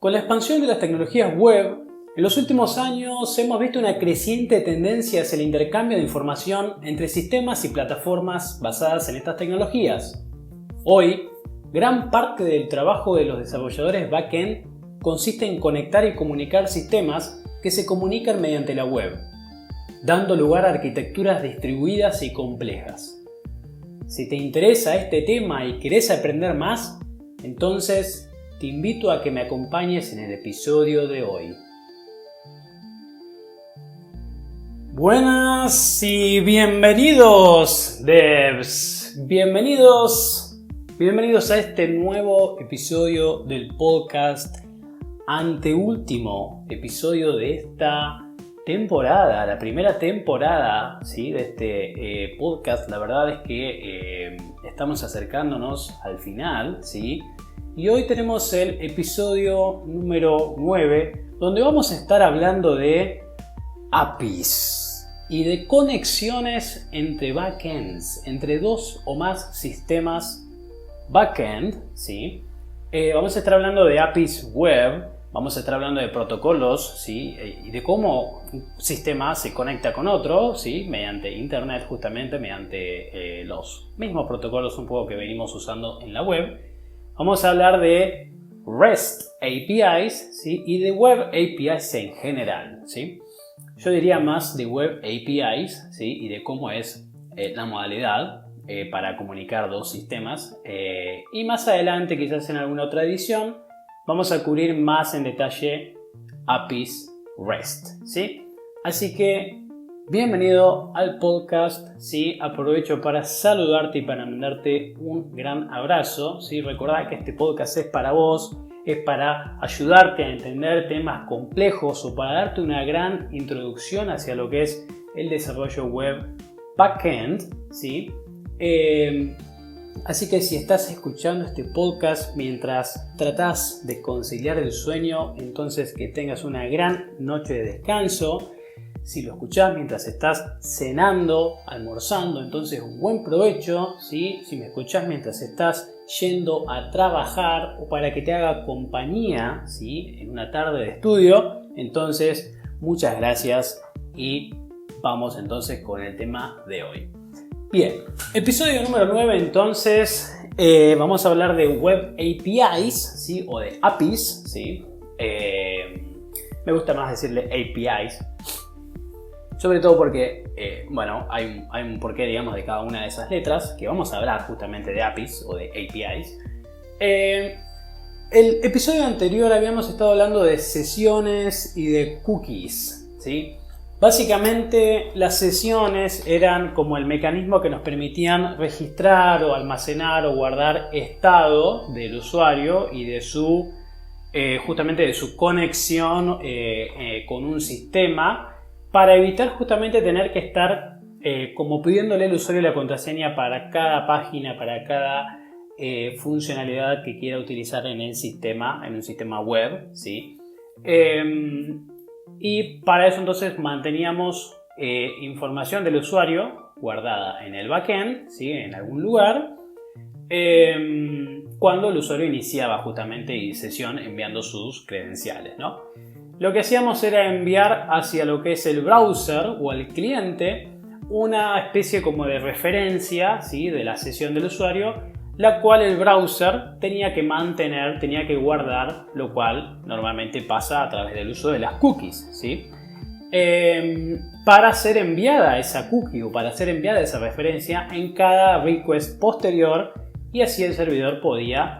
Con la expansión de las tecnologías web, en los últimos años hemos visto una creciente tendencia hacia el intercambio de información entre sistemas y plataformas basadas en estas tecnologías. Hoy, gran parte del trabajo de los desarrolladores backend consiste en conectar y comunicar sistemas que se comunican mediante la web, dando lugar a arquitecturas distribuidas y complejas. Si te interesa este tema y querés aprender más, entonces te invito a que me acompañes en el episodio de hoy. Buenas y bienvenidos, devs. Bienvenidos a este nuevo episodio del podcast, anteúltimo episodio de esta temporada, la primera temporada, ¿sí?, de este podcast. La verdad es que estamos acercándonos al final, ¿sí? Y hoy tenemos el episodio número 9, donde vamos a estar hablando de APIs y de conexiones entre backends, entre dos o más sistemas backend, ¿sí? Vamos a estar hablando de APIs web. Vamos a estar hablando de protocolos, ¿sí? Y de cómo un sistema se conecta con otro, ¿sí? Mediante internet, justamente mediante los mismos protocolos un poco que venimos usando en la web. Vamos a hablar de REST APIs, ¿sí? Y de Web APIs en general, ¿sí? Yo diría más de Web APIs, ¿sí? Y de cómo es la modalidad para comunicar dos sistemas. Y más adelante, quizás en alguna otra edición, vamos a cubrir más en detalle APIs REST, ¿sí? Así que bienvenido al podcast, ¿sí? Aprovecho para saludarte y para mandarte un gran abrazo, ¿sí? Recordá que este podcast es para vos, es para ayudarte a entender temas complejos o para darte una gran introducción hacia lo que es el desarrollo web backend, ¿sí? Así que si estás escuchando este podcast mientras tratás de conciliar el sueño, entonces que tengas una gran noche de descanso. Si lo escuchás mientras estás cenando, almorzando, entonces un buen provecho, ¿sí? Si me escuchás mientras estás yendo a trabajar o para que te haga compañía, ¿sí?, en una tarde de estudio, entonces muchas gracias y vamos entonces con el tema de hoy. Bien, episodio número 9, entonces vamos a hablar de Web APIs, ¿sí? O de APIs, ¿sí? Me gusta más decirle APIs, sobre todo porque, hay un porqué, digamos, de cada una de esas letras, que vamos a hablar justamente de APIs o de APIs. El episodio anterior habíamos estado hablando de sesiones y de cookies, ¿sí? Básicamente las sesiones eran como el mecanismo que nos permitían registrar o almacenar o guardar estado del usuario y de su justamente de su conexión con un sistema, para evitar justamente tener que estar como pidiéndole al usuario la contraseña para cada página, para cada funcionalidad que quiera utilizar en el sistema, en un sistema web, ¿sí? Y para eso entonces manteníamos información del usuario guardada en el backend, ¿sí?, en algún lugar, cuando el usuario iniciaba justamente sesión enviando sus credenciales, ¿no? Lo que hacíamos era enviar hacia lo que es el browser o al cliente una especie como de referencia, ¿sí?, de la sesión del usuario, la cual el browser tenía que mantener, tenía que guardar, lo cual normalmente pasa a través del uso de las cookies, ¿sí? Para ser enviada esa cookie o para ser enviada esa referencia en cada request posterior, y así el servidor podía,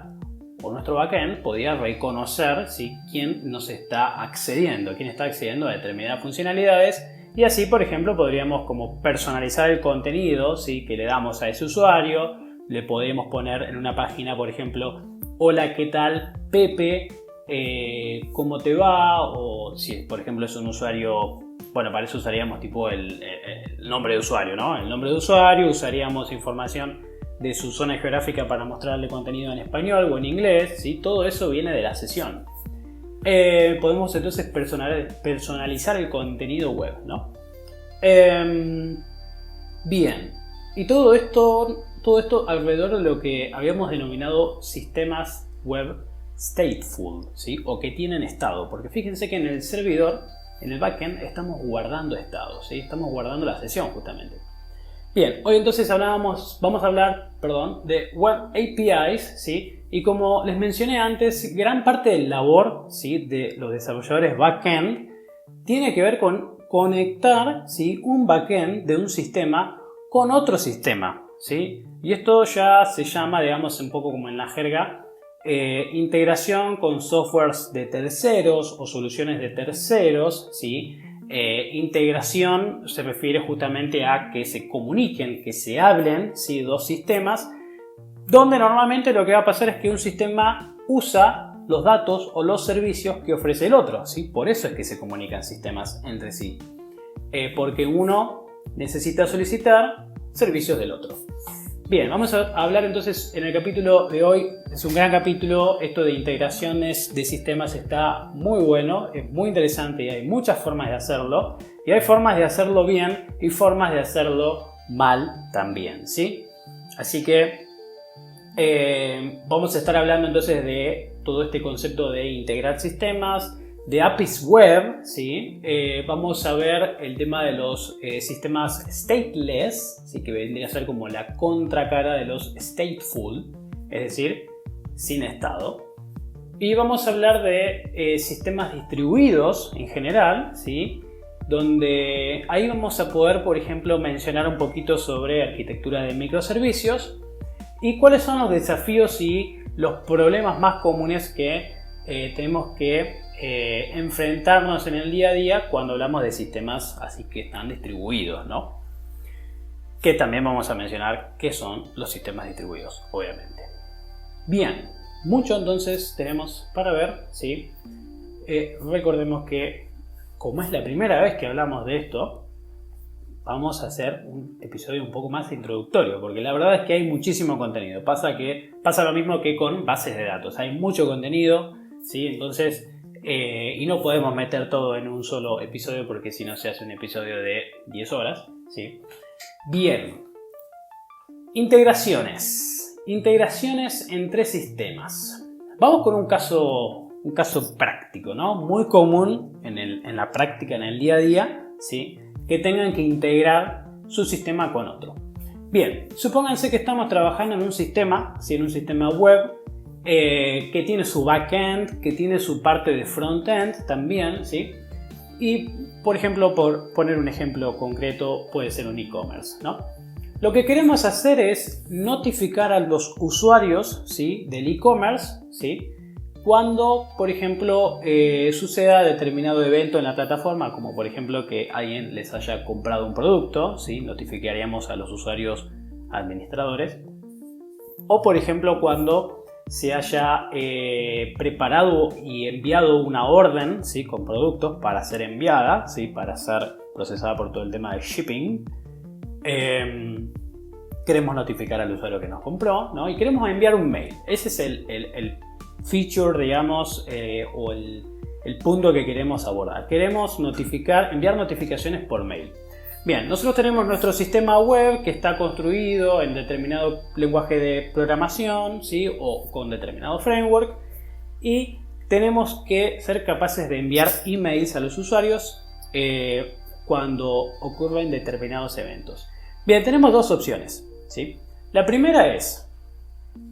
o nuestro backend, podía reconocer, ¿sí?, quién nos está accediendo, quién está accediendo a determinadas funcionalidades, y así, por ejemplo, podríamos como personalizar el contenido, ¿sí?, que le damos a ese usuario. Le podemos poner en una página, por ejemplo, hola, ¿qué tal, Pepe? ¿Cómo te va? O si, por ejemplo, es un usuario, para eso usaríamos tipo el nombre de usuario, ¿no? El nombre de usuario, usaríamos información de su zona geográfica para mostrarle contenido en español o en inglés, ¿sí? Todo eso viene de la sesión. Podemos entonces personalizar el contenido web, ¿no? Bien, y todo esto alrededor de lo que habíamos denominado sistemas web stateful, ¿sí? O que tienen estado, porque fíjense que en el servidor, en el backend, estamos guardando estados, ¿sí? Estamos guardando la sesión justamente. Bien, hoy entonces vamos a hablar de Web APIs, ¿sí? Y como les mencioné antes, gran parte del labor, ¿sí?, de los desarrolladores backend tiene que ver con conectar, ¿sí?, un backend de un sistema con otro sistema, ¿sí? Y esto ya se llama, digamos, un poco como en la jerga, integración con softwares de terceros o soluciones de terceros, ¿sí? Integración se refiere justamente a que se comuniquen, que se hablen, ¿sí?, dos sistemas, donde normalmente lo que va a pasar es que un sistema usa los datos o los servicios que ofrece el otro, ¿sí? Por eso es que se comunican sistemas entre sí, porque uno necesita solicitar servicios del otro. Bien, vamos a hablar entonces en el capítulo de hoy. Es un gran capítulo, esto de integraciones de sistemas está muy bueno, es muy interesante y hay muchas formas de hacerlo. Y hay formas de hacerlo bien y formas de hacerlo mal también, ¿sí? Así que vamos a estar hablando entonces de todo este concepto de integrar sistemas, de APIs web, ¿sí? Vamos a ver el tema de los sistemas stateless, ¿sí?, que vendría a ser como la contracara de los stateful, es decir, sin estado. Y vamos a hablar de sistemas distribuidos en general, ¿sí?, donde ahí vamos a poder, por ejemplo, mencionar un poquito sobre arquitectura de microservicios y cuáles son los desafíos y los problemas más comunes que tenemos que enfrentarnos en el día a día cuando hablamos de sistemas así que están distribuidos, ¿no? Que también vamos a mencionar qué son los sistemas distribuidos, obviamente. Bien, mucho entonces tenemos para ver, ¿sí? Recordemos que como es la primera vez que hablamos de esto, vamos a hacer un episodio un poco más introductorio, porque la verdad es que hay muchísimo contenido. Pasa lo mismo que con bases de datos, hay mucho contenido, ¿sí? Entonces, y no podemos meter todo en un solo episodio porque si no se hace un episodio de 10 horas, ¿sí? Bien, integraciones entre sistemas. Vamos con un caso práctico, ¿no? Muy común en la práctica, en el día a día, ¿sí?, que tengan que integrar su sistema con otro. Bien, supónganse que estamos trabajando en un sistema, ¿sí?, en un sistema web que tiene su backend, que tiene su parte de frontend también, ¿sí? Y, por ejemplo, por poner un ejemplo concreto, puede ser un e-commerce, ¿no? Lo que queremos hacer es notificar a los usuarios, ¿sí?, del e-commerce, ¿sí?, cuando, por ejemplo, suceda determinado evento en la plataforma, como por ejemplo que alguien les haya comprado un producto, ¿sí?, notificaríamos a los usuarios administradores. O, por ejemplo, cuando se haya preparado y enviado una orden, ¿sí?, con productos para ser enviada, ¿sí?, para ser procesada por todo el tema de shipping. Queremos notificar al usuario que nos compró, ¿no?, y queremos enviar un mail. Ese es el feature, digamos, o el punto que queremos abordar. Queremos enviar notificaciones por mail. Bien, nosotros tenemos nuestro sistema web que está construido en determinado lenguaje de programación, ¿sí?, o con determinado framework, y tenemos que ser capaces de enviar emails a los usuarios cuando ocurren determinados eventos. Bien, tenemos dos opciones, ¿sí? La primera es,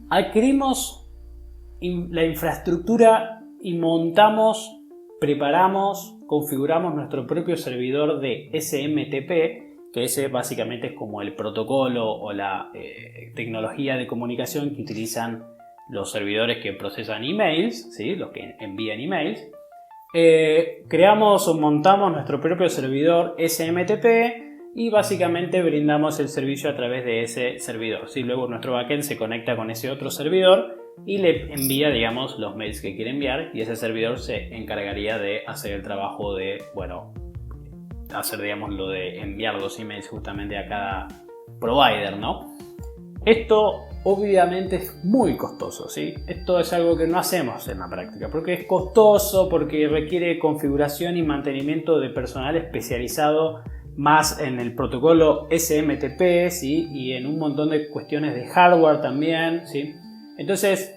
adquirimos la infraestructura y preparamos, configuramos nuestro propio servidor de SMTP, que ese básicamente es como el protocolo o la tecnología de comunicación que utilizan los servidores que procesan emails, ¿sí?, los que envían emails. Creamos o montamos nuestro propio servidor SMTP y básicamente brindamos el servicio a través de ese servidor, ¿sí? Luego nuestro backend se conecta con ese otro servidor y le envía, digamos, los mails que quiere enviar, y ese servidor se encargaría de hacer el trabajo de, digamos, lo de enviar los emails justamente a cada provider, ¿no? Esto obviamente es muy costoso, ¿sí? Esto es algo que no hacemos en la práctica, porque es costoso, porque requiere configuración y mantenimiento de personal especializado más en el protocolo SMTP, ¿sí?, y en un montón de cuestiones de hardware también, ¿sí? Entonces,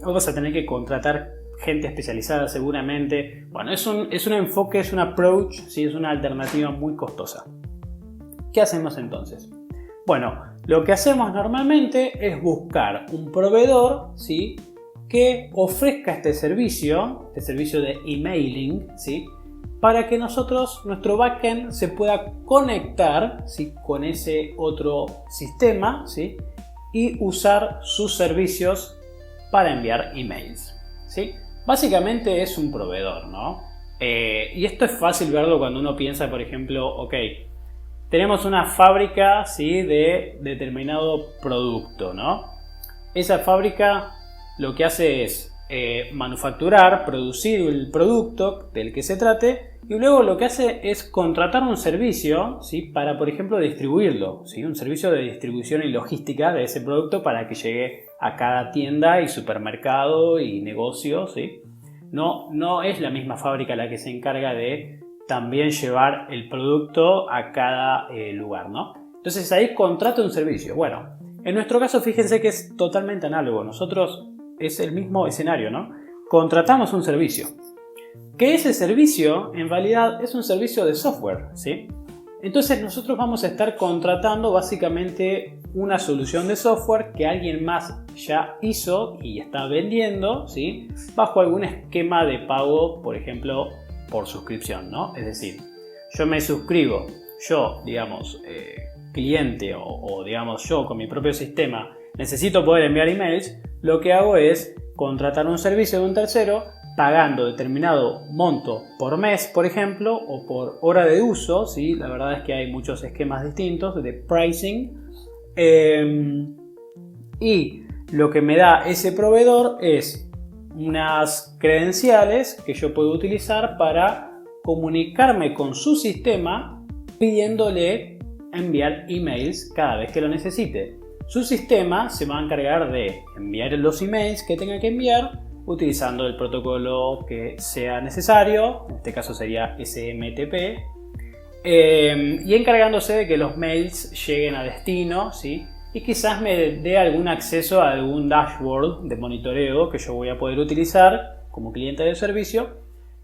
Vamos a tener que contratar gente especializada seguramente. Bueno, es un enfoque, es un approach, ¿sí? Es una alternativa muy costosa. ¿Qué hacemos entonces? Bueno, lo que hacemos normalmente es buscar un proveedor, ¿sí? Que ofrezca este servicio de emailing, ¿sí? Para que nuestro backend se pueda conectar, ¿sí? Con ese otro sistema, ¿sí? Y usar sus servicios para enviar emails, ¿sí? Básicamente es un proveedor, ¿no? Y esto es fácil verlo cuando uno piensa, por ejemplo, ok, tenemos una fábrica, ¿sí? De determinado producto, ¿no? Esa fábrica lo que hace es manufacturar, producir el producto del que se trate, y luego lo que hace es contratar un servicio, ¿sí? Para, por ejemplo, distribuirlo, ¿sí? Un servicio de distribución y logística de ese producto para que llegue a cada tienda y supermercado y negocio, ¿sí? No es la misma fábrica la que se encarga de también llevar el producto a cada lugar, ¿no? Entonces ahí contrata un servicio. Bueno, en nuestro caso fíjense que es totalmente análogo. Nosotros es el mismo escenario, ¿no? Contratamos un servicio. Que ese servicio en realidad es un servicio de software, ¿sí? Entonces nosotros vamos a estar contratando básicamente una solución de software que alguien más ya hizo y está vendiendo, ¿sí? Bajo algún esquema de pago, por ejemplo, por suscripción, ¿no? Es decir, yo me suscribo, yo, digamos, cliente o digamos yo con mi propio sistema necesito poder enviar emails, lo que hago es contratar un servicio de un tercero pagando determinado monto por mes, por ejemplo, o por hora de uso, ¿sí? La verdad es que hay muchos esquemas distintos de pricing. Y lo que me da ese proveedor es unas credenciales que yo puedo utilizar para comunicarme con su sistema pidiéndole enviar emails cada vez que lo necesite. Su sistema se va a encargar de enviar los emails que tenga que enviar utilizando el protocolo que sea necesario, en este caso sería SMTP, y encargándose de que los mails lleguen a destino, ¿sí? Y quizás me dé algún acceso a algún dashboard de monitoreo que yo voy a poder utilizar como cliente del servicio,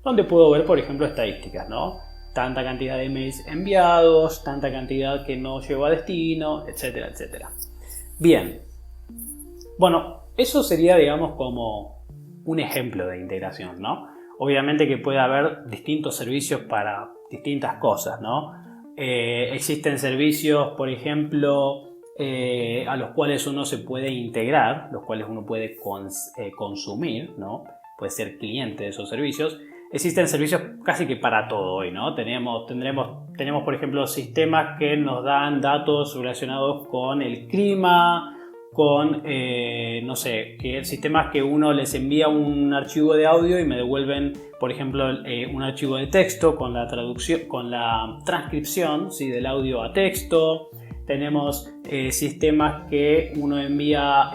donde puedo ver, por ejemplo, estadísticas, ¿no? Tanta cantidad de mails enviados, tanta cantidad que no llegó a destino, etcétera, etcétera. Bien, bueno, eso sería, digamos, como un ejemplo de integración, ¿no? Obviamente que puede haber distintos servicios para distintas cosas, ¿no? Existen servicios, por ejemplo, a los cuales uno se puede integrar, los cuales uno puede consumir, ¿no? Puede ser cliente de esos servicios. Existen servicios casi que para todo hoy, ¿no? Tenemos, por ejemplo, sistemas que nos dan datos relacionados con el clima, con, no sé, sistemas que uno les envía un archivo de audio y me devuelven, por ejemplo, un archivo de texto con la traducción, con la transcripción, ¿sí? Del audio a texto. Tenemos sistemas que uno envía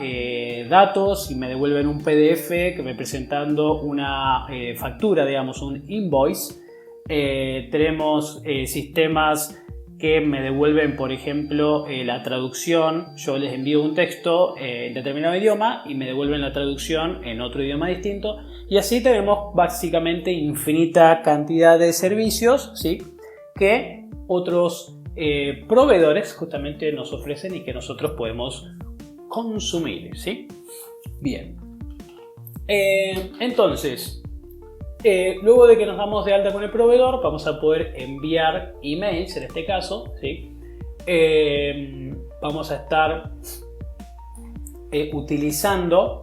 datos y me devuelven un PDF que me presentando una factura, digamos, un invoice. Tenemos sistemas que me devuelven, por ejemplo, la traducción. Yo les envío un texto en determinado idioma y me devuelven la traducción en otro idioma distinto. Y así tenemos básicamente infinita cantidad de servicios, ¿sí? Que otros proveedores justamente nos ofrecen y que nosotros podemos consumir, ¿sí? Bien. Entonces, luego de que nos damos de alta con el proveedor, vamos a poder enviar emails, en este caso, ¿sí? Vamos a estar utilizando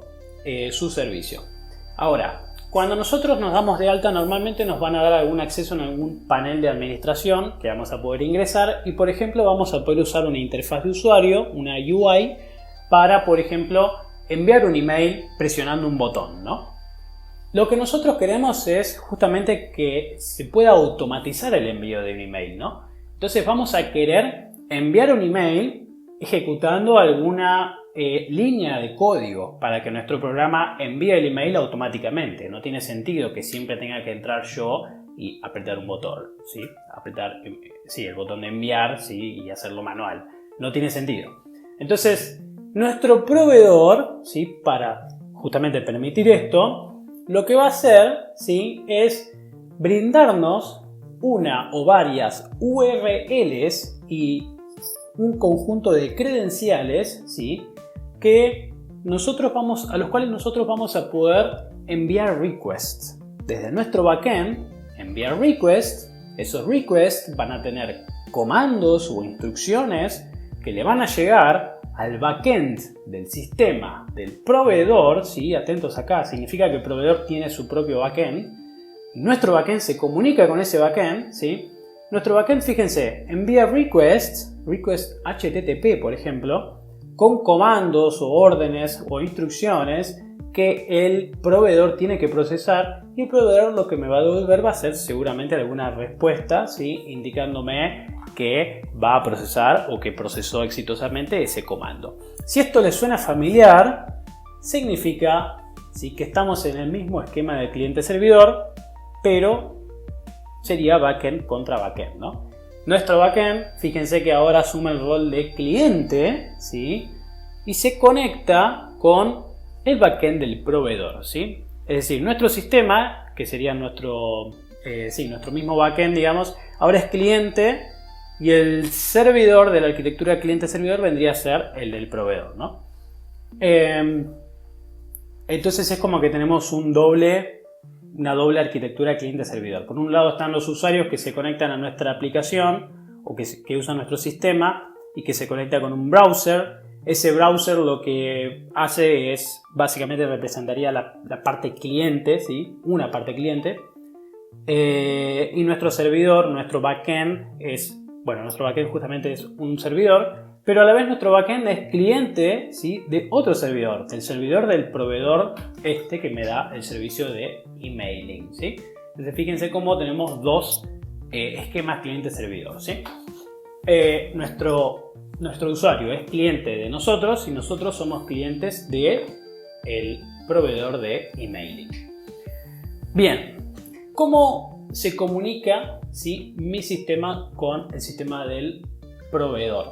su servicio. Ahora, cuando nosotros nos damos de alta, normalmente nos van a dar algún acceso en algún panel de administración que vamos a poder ingresar y, por ejemplo, vamos a poder usar una interfaz de usuario, una UI, para, por ejemplo, enviar un email presionando un botón, ¿no? Lo que nosotros queremos es justamente que se pueda automatizar el envío de un email, ¿no? Entonces vamos a querer enviar un email ejecutando alguna línea de código para que nuestro programa envíe el email automáticamente. No tiene sentido que siempre tenga que entrar yo y apretar un botón, ¿sí? Apretar el botón de enviar, ¿sí? Y hacerlo manual. No tiene sentido. Entonces, nuestro proveedor, ¿sí? Para justamente permitir esto, lo que va a hacer, ¿sí? Es brindarnos una o varias URLs y un conjunto de credenciales, ¿sí? A los cuales nosotros vamos a poder enviar requests. Desde nuestro backend, enviar requests. Esos requests van a tener comandos o instrucciones que le van a llegar al backend del sistema del proveedor, ¿sí? Atentos acá, significa que el proveedor tiene su propio backend. Nuestro backend se comunica con ese backend, ¿sí? Nuestro backend, fíjense, envía request HTTP, por ejemplo, con comandos o órdenes o instrucciones que el proveedor tiene que procesar, y el proveedor lo que me va a devolver va a ser seguramente alguna respuesta, ¿sí? Indicándome que va a procesar o que procesó exitosamente ese comando. Si esto les suena familiar, significa, ¿sí? Que estamos en el mismo esquema de cliente-servidor, pero sería backend contra backend, ¿no? Nuestro backend, fíjense que ahora asume el rol de cliente, ¿sí? Y se conecta con el backend del proveedor, ¿sí? Es decir, nuestro sistema, que sería nuestro mismo backend, digamos, ahora es cliente, y el servidor de la arquitectura cliente-servidor vendría a ser el del proveedor, ¿no? Entonces es como que tenemos una doble arquitectura cliente-servidor. Por un lado están los usuarios que se conectan a nuestra aplicación o que usan nuestro sistema y que se conecta con un browser. Ese browser lo que hace es, básicamente representaría la parte cliente, ¿sí? Una parte cliente. Y nuestro servidor, nuestro backend nuestro backend justamente es un servidor, pero a la vez nuestro backend es cliente, ¿sí? De otro servidor, el servidor del proveedor que me da el servicio de emailing, ¿sí? Entonces fíjense cómo tenemos dos esquemas cliente-servidor, ¿sí? Nuestro usuario es cliente de nosotros y nosotros somos clientes del proveedor de emailing. Bien, ¿cómo se comunica, ¿sí? Mi sistema con el sistema del proveedor?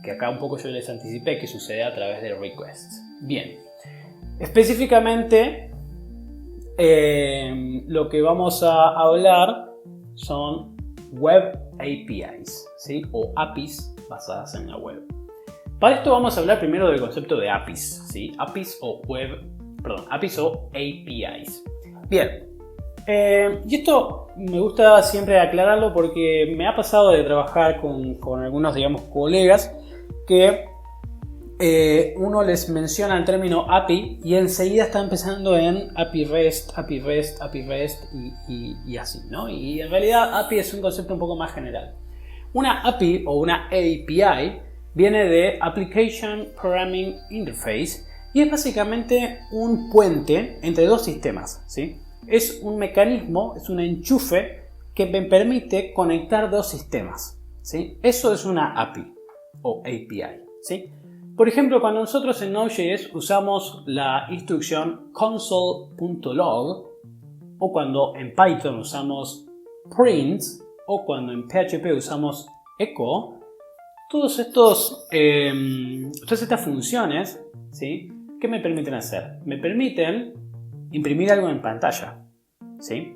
Que acá un poco yo les anticipé que sucede a través de requests. Bien, específicamente lo que vamos a hablar son Web APIs, ¿sí? O APIs basadas en la web. Para esto vamos a hablar primero del concepto de APIs, ¿sí? APIs o APIs. Bien. Y esto me gusta siempre aclararlo porque me ha pasado de trabajar con algunos, digamos, colegas que uno les menciona el término API y enseguida está pensando en API REST y así, ¿no? Y en realidad API es un concepto un poco más general. Una API o una API viene de Application Programming Interface y es básicamente un puente entre dos sistemas, ¿sí? Es un mecanismo, es un enchufe que me permite conectar dos sistemas, ¿sí? Eso es una API o API, ¿sí? Por ejemplo, cuando nosotros en Node.js usamos la instrucción console.log, o cuando en Python usamos print, o cuando en PHP usamos echo, todas estas funciones, ¿sí? ¿Qué me permiten hacer? Me permiten imprimir algo en pantalla, ¿sí?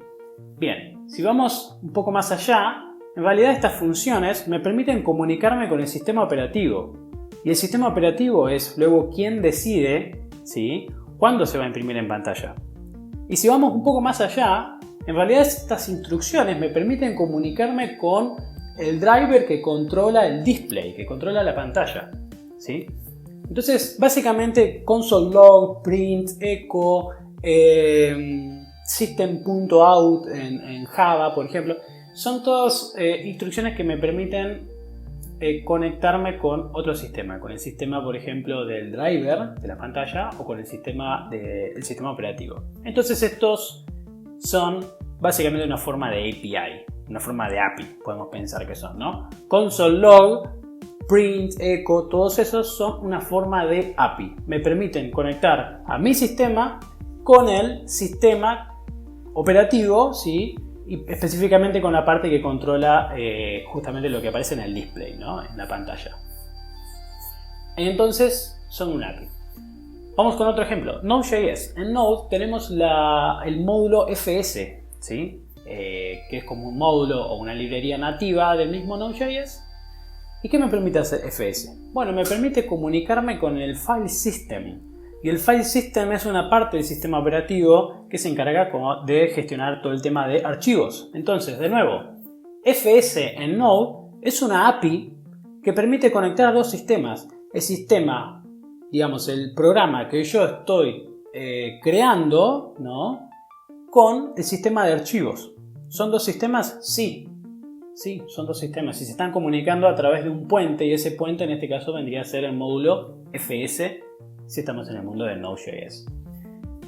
Bien, si vamos un poco más allá, en realidad estas funciones me permiten comunicarme con el sistema operativo. Y el sistema operativo es luego quien decide, ¿sí? Cuándo se va a imprimir en pantalla. Y si vamos un poco más allá, en realidad estas instrucciones me permiten comunicarme con el driver que controla el display, que controla la pantalla, ¿sí? Entonces, básicamente, console.log, print, echo, system.out en Java, por ejemplo, son todas instrucciones que me permiten conectarme con otro sistema, con el sistema, por ejemplo, del driver de la pantalla o con el sistema operativo. Entonces estos son básicamente una forma de API, una forma de API, podemos pensar que son, ¿no? Console.log, print, echo, todos esos son una forma de API. Me permiten conectar a mi sistema con el sistema operativo, ¿sí? Y específicamente con la parte que controla justamente lo que aparece en el display, ¿no? En la pantalla. Entonces son una API. Vamos con otro ejemplo, Node.js. En Node tenemos el módulo FS, ¿sí? Que es como un módulo o una librería nativa del mismo Node.js. ¿Y qué me permite hacer FS? Bueno, me permite comunicarme con el file system. Y el file system es una parte del sistema operativo que se encarga de gestionar todo el tema de archivos. Entonces, de nuevo, FS en Node es una API que permite conectar dos sistemas. El sistema, digamos, el programa que yo estoy creando, ¿no?, con el sistema de archivos. ¿Son dos sistemas? Sí. Sí, son dos sistemas y se están comunicando a través de un puente, y ese puente en este caso vendría a ser el módulo FS si estamos en el mundo de Node.js.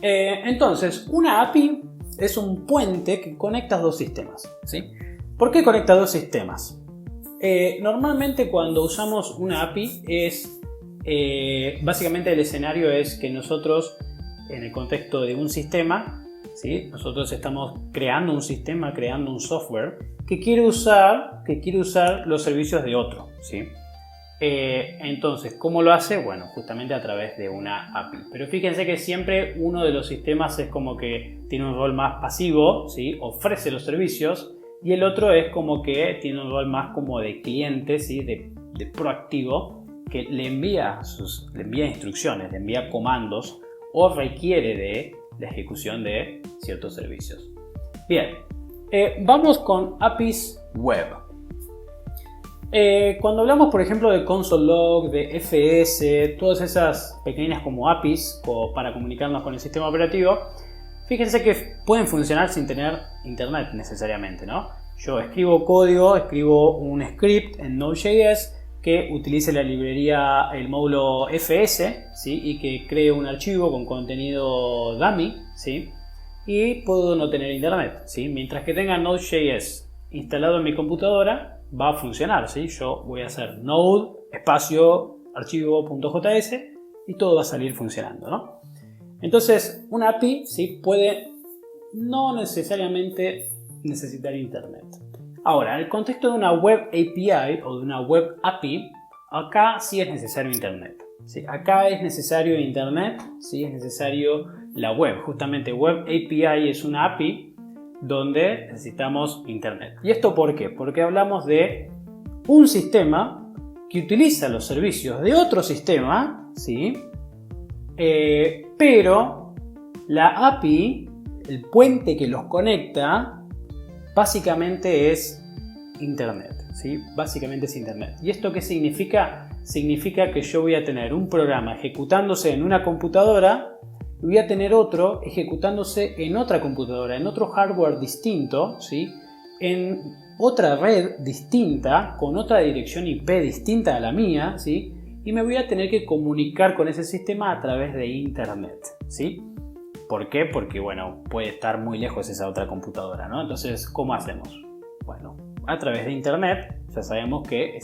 Entonces, una API es un puente que conecta dos sistemas, ¿sí? ¿Por qué conecta dos sistemas? Normalmente cuando usamos una API básicamente el escenario es que nosotros, en el contexto de un sistema, ¿sí?, nosotros estamos creando un sistema, creando un software que quiere usar los servicios de otro, ¿sí? Entonces, ¿cómo lo hace? Bueno, justamente a través de una API. Pero fíjense que siempre uno de los sistemas es como que tiene un rol más pasivo, ¿sí?, ofrece los servicios, y el otro es como que tiene un rol más como de cliente, ¿sí?, de proactivo, que le envía instrucciones, le envía comandos o requiere de la ejecución de ciertos servicios. Bien, vamos con APIs web. Cuando hablamos, por ejemplo, de console log, de FS, todas esas pequeñas como APIs para comunicarnos con el sistema operativo, fíjense que pueden funcionar sin tener internet necesariamente, ¿no? Yo escribo código, escribo un script en Node.js que utilice la librería, el módulo FS, ¿sí?, y que cree un archivo con contenido dummy, ¿sí?, y puedo no tener internet, ¿sí? Mientras que tenga Node.js instalado en mi computadora, va a funcionar, ¿sí? Yo voy a hacer node espacio archivo.js y todo va a salir funcionando, ¿no? Entonces, una API, ¿sí?, puede no necesariamente necesitar internet. Ahora, en el contexto de una web API o de una web API, acá sí es necesario internet, ¿sí? Acá es necesario internet, sí, es necesario la web. Justamente web API es una API donde necesitamos internet. ¿Y esto por qué? Porque hablamos de un sistema que utiliza los servicios de otro sistema, ¿sí? Pero la API, el puente que los conecta, básicamente es internet, ¿sí? Básicamente es internet. ¿Y esto qué significa? Significa que yo voy a tener un programa ejecutándose en una computadora y voy a tener otro ejecutándose en otra computadora, en otro hardware distinto, ¿sí?, en otra red distinta, con otra dirección IP distinta a la mía, ¿sí?, y me voy a tener que comunicar con ese sistema a través de internet, ¿sí? ¿Por qué? Porque, bueno, puede estar muy lejos esa otra computadora, ¿no? Entonces, ¿cómo hacemos? Bueno, a través de internet ya sabemos que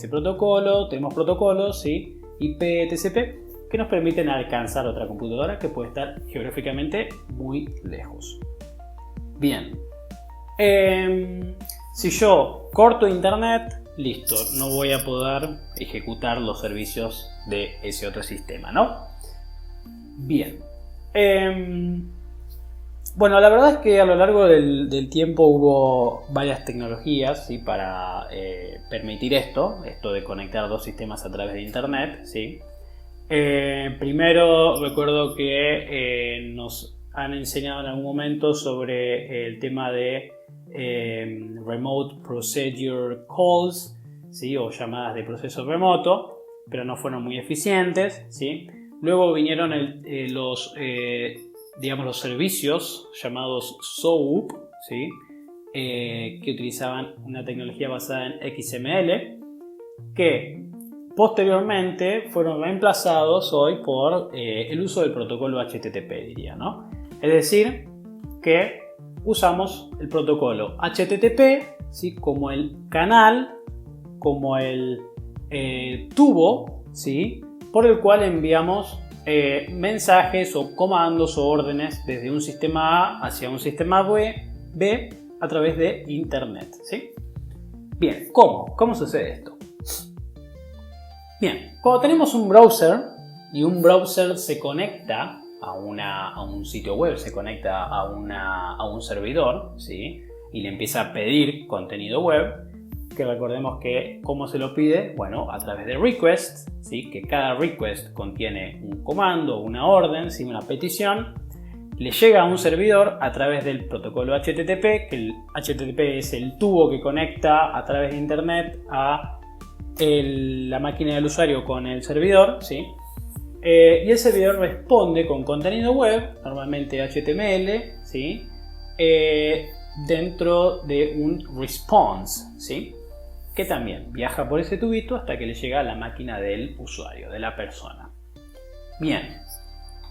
tenemos protocolos, ¿sí?, IP, TCP, que nos permiten alcanzar otra computadora que puede estar geográficamente muy lejos. Bien, si yo corto internet, listo, no voy a poder ejecutar los servicios de ese otro sistema, ¿no? Bien. Bueno, la verdad es que a lo largo del tiempo hubo varias tecnologías, ¿sí?, para permitir esto de conectar dos sistemas a través de internet, ¿sí? Primero recuerdo que nos han enseñado en algún momento sobre el tema de Remote Procedure Calls, ¿sí?, o llamadas de proceso remoto, pero no fueron muy eficientes, ¿sí? Luego vinieron los servicios llamados SOAP, ¿sí?, que utilizaban una tecnología basada en XML, que posteriormente fueron reemplazados hoy por el uso del protocolo HTTP, diría, ¿no? Es decir, que usamos el protocolo HTTP, ¿sí?, como el canal, como el tubo, ¿sí?, por el cual enviamos mensajes o comandos o órdenes desde un sistema A hacia un sistema B a través de internet, ¿sí? Bien, ¿cómo sucede esto? Bien, cuando tenemos un browser, y un browser se conecta a un sitio web, se conecta a un servidor, ¿sí? Y le empieza a pedir contenido web, que recordemos que ¿cómo se lo pide? Bueno, a través de requests, ¿sí? Que cada request contiene un comando, una orden, ¿sí? Una petición, le llega a un servidor a través del protocolo HTTP, que el HTTP es el tubo que conecta a través de internet a la máquina del usuario con el servidor, ¿sí? Y el servidor responde con contenido web, normalmente HTML, ¿sí? Dentro de un response, ¿sí? Que también viaja por ese tubito hasta que le llega a la máquina del usuario, de la persona. Bien,